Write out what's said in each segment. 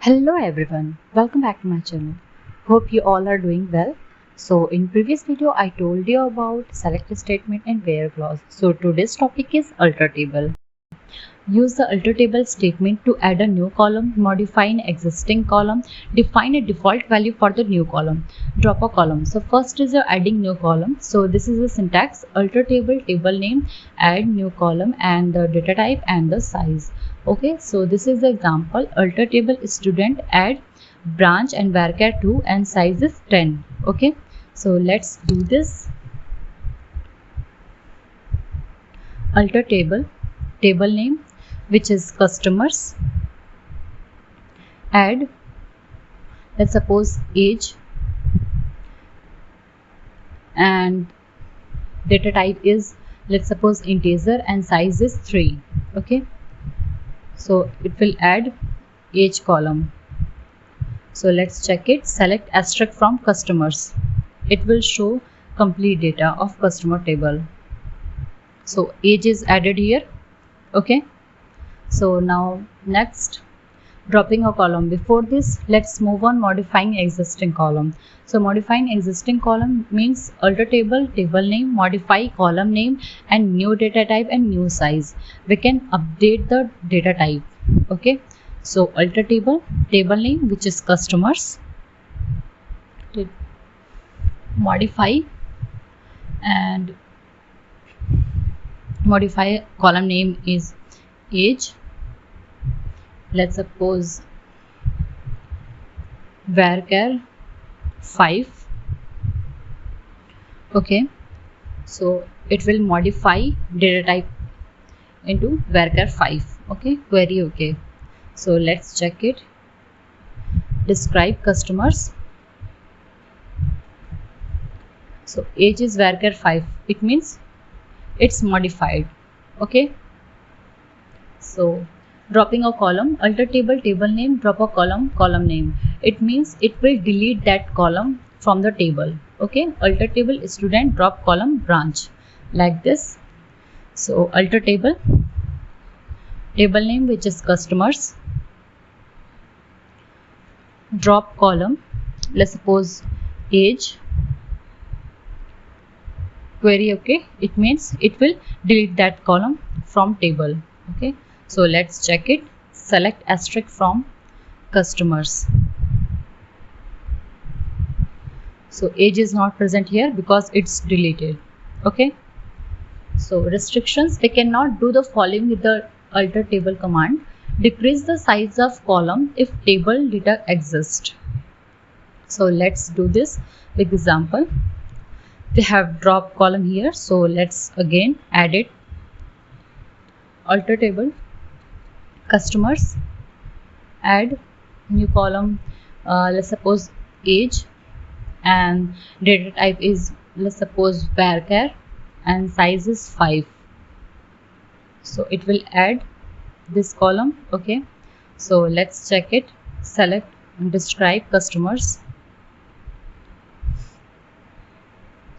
Hello everyone, welcome back to my channel. Hope you all are doing well. So in previous video I told you about select statement and where clause. So today's topic is alter table. Use the alter table statement to add a new column, modify an existing column, define a default value for the new column, drop a column. So first is adding new column. So this is the syntax: alter table, table name, add new column, and the data type and the size. Okay, so this is the example: alter table student, add branch and varchar 2 and size is 10. Okay, so let's do this. Alter table, table name, which is customers, add, let's suppose, age, and data type is, let's suppose, integer, and size is 3. Okay, so it will add age column. So let's check it. Select asterisk from customers. It will show complete data of customer table. So age is added here. Okay, so now next, dropping a column. Before this, let's move on modifying existing column. So modifying existing column means alter table, table name, modify column name, and new data type and new size. We can update the data type. Okay, so alter table, table name, which is customers, modify, and modify column name is age, let's suppose varchar 5. Okay, so it will modify data type into varchar 5. Okay, query. Okay, so let's check it. Describe customers. So age is varchar 5, it means it's modified. Okay, so dropping a column, alter table, table name, drop a column, column name. It means it will delete that column from the table. Okay, alter table student, drop column branch, like this. So alter table, table name, which is customers, drop column, let's suppose age, query. Okay, it means it will delete that column from table. Okay, so let's check it. Select asterisk from customers. So age is not present here because it's deleted. Okay, so restrictions: we cannot do the following with the alter table command. Decrease the size of column if table data exists. So let's do this with example. We have drop column here, so let's again add it. Alter table, customers, add new column, let's suppose age, and data type is, let's suppose, varchar, and size is 5. So it will add this column. Okay, so let's check it. Select and describe customers.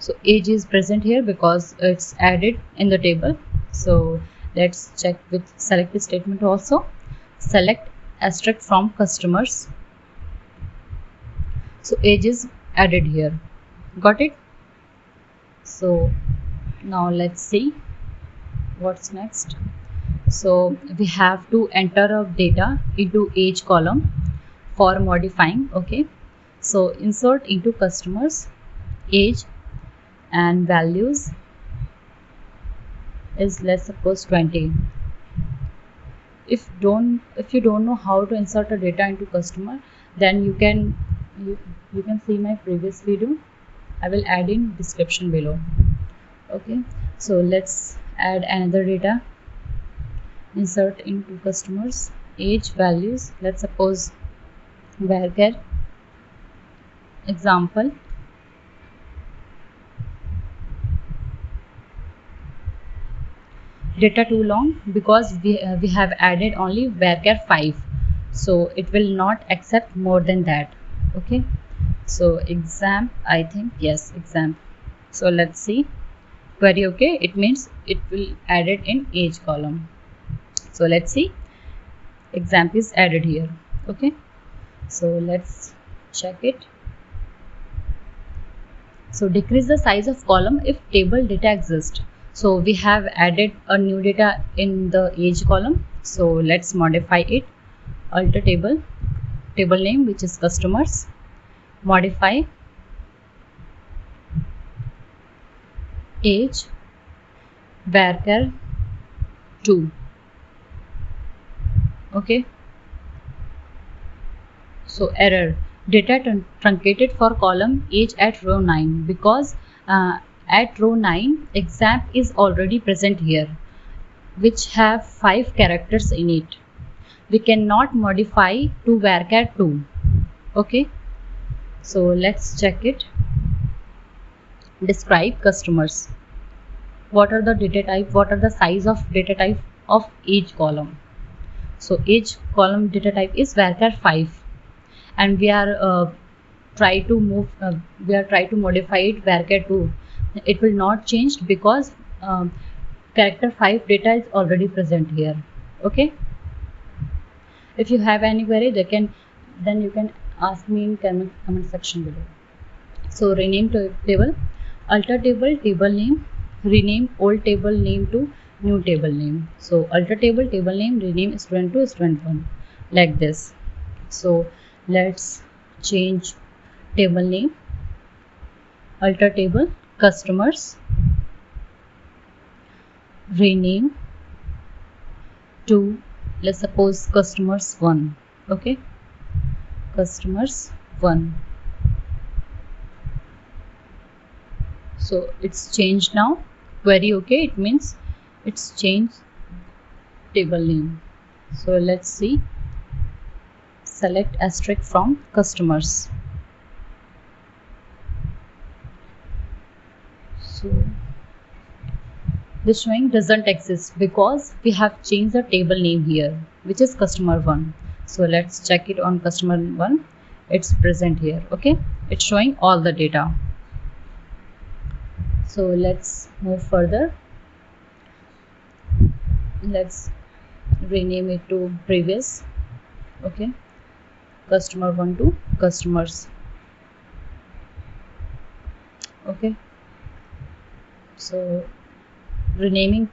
So age is present here because it's added in the table. So let's check with select the statement also. Select asterisk from customers. So age is added here. Got it? So now let's see what's next. So we have to enter a data into age column for modifying. Okay, so insert into customers, age, and values is, let's suppose, 20. If you don't know how to insert a data into customer, then you can see my previous video. I will add in description below. Okay, so let's add another data. Insert into customers, age, values, let's suppose varchar, example. Data too long because we have added only varchar 5, so it will not accept more than that. Okay, so exam, I think, yes, exam. So let's see query. Okay, it means it will add it in age column. So let's see, exam is added here. Okay, So let's check it. So decrease the size of column if table data exists. So we have added a new data in the age column. So let's modify it. Alter table, table name which is customers, modify age varchar 2. Okay. So error, data truncated for column age at row 9 because at row 9 exam is already present here, which have 5 characters in it. We cannot modify to varchar 2. Okay. So let's check it. Describe customers. What are the data type? What are the size of data type of each column? So each column data type is varchar 5, and we are try to modify it varchar 2. It will not change because character 5 data is already present here. Okay. If you have any query, then you can ask me in comment section below. So rename table, alter table table name, rename old table name to new table name. So alter table table name, rename student to student 1, like this. So let's change table name, alter table customers, rename to, let's suppose, customers 1. Okay, customers 1. So it's changed now. Query okay, it means it's changed table name. So let's see. Select asterisk from customers. So this showing doesn't exist because we have changed the table name here, which is customer 1. So let's check it on customer 1. It's present here. Okay, it's showing all the data. So let's move further. Let's rename it to previous. Okay, customer 1 to customers. Okay, so rename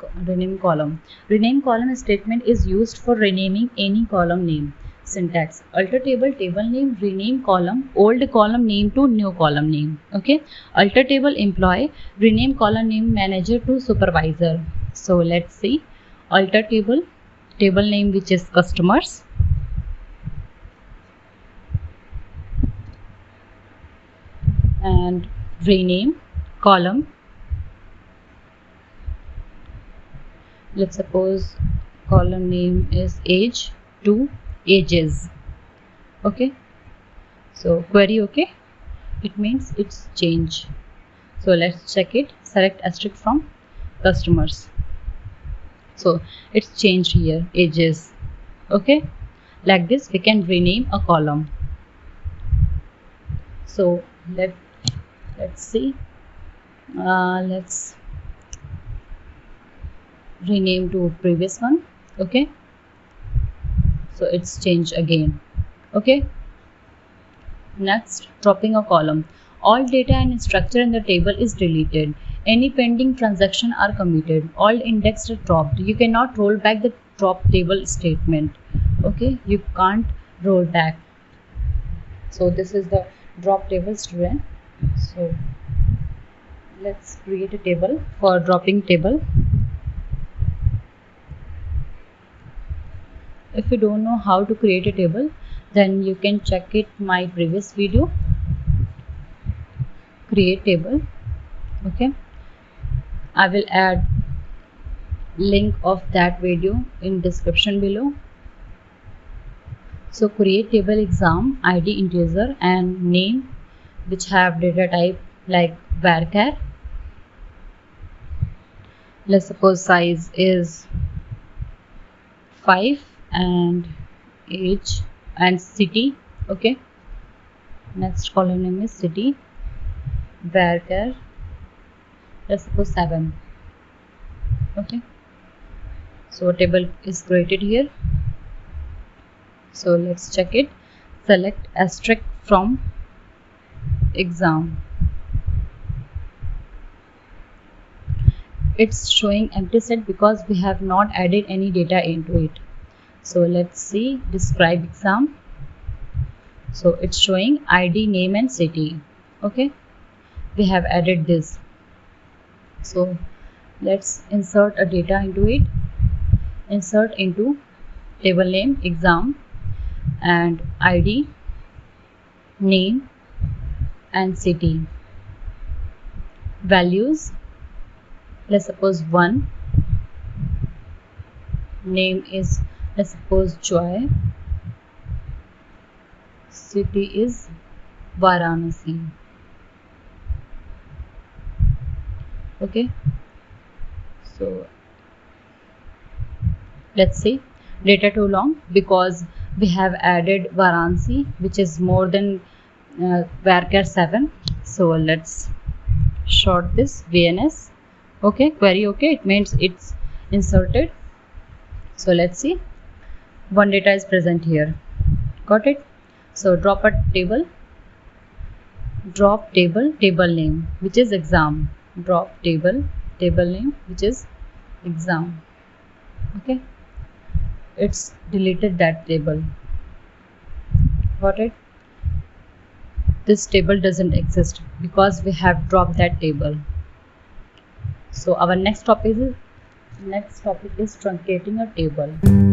column. Rename column statement is used for renaming any column name. Syntax: alter table table name, rename column old column name to new column name. Okay, alter table employee, rename column name manager to supervisor. So let's see. Alter table table name which is customers, and rename column, let's suppose column name is age to ages. Okay, so query okay, it means it's change. So let's check it. Select asterisk from customers. So it's changed here, ages. Okay, like this we can rename a column. So let's see. Let's rename to previous one. Okay, so it's changed again. Okay, next, dropping a column. All data and structure in the table is deleted. Any pending transaction are committed. All indexed are dropped. You cannot roll back the drop table statement. Okay, you can't roll back. So this is the drop table student. So let's create a table for dropping table. If you don't know how to create a table, then you can check it my previous video, create table. Okay, I will add link of that video in description below. So create table exam id integer and name which have data type like varchar. Let's suppose size is 5 and age and city. Okay, next column name is city, varchar, let's suppose 7. Okay, so table is created here. So let's check it. select asterisk from exam. It's showing empty set because we have not added any data into it. So let's see, describe exam. So it's showing ID, name and city. Okay, we have added this. So let's insert a data into it. Insert into table name exam and ID, name and city. Values, let's suppose 1. Name is, let's suppose Joy. City is Varanasi. Okay, so let's see, data too long because we have added Varanasi, which is more than varchar 7. So let's short this VNS. Okay, query okay, it means it's inserted. So let's see, one data is present here. Got it? So drop a table, drop table, table name which is exam, drop table, table name which is exam. Okay, it's deleted that table. Got it? This table doesn't exist because we have dropped that table. So our next topic is truncating a table.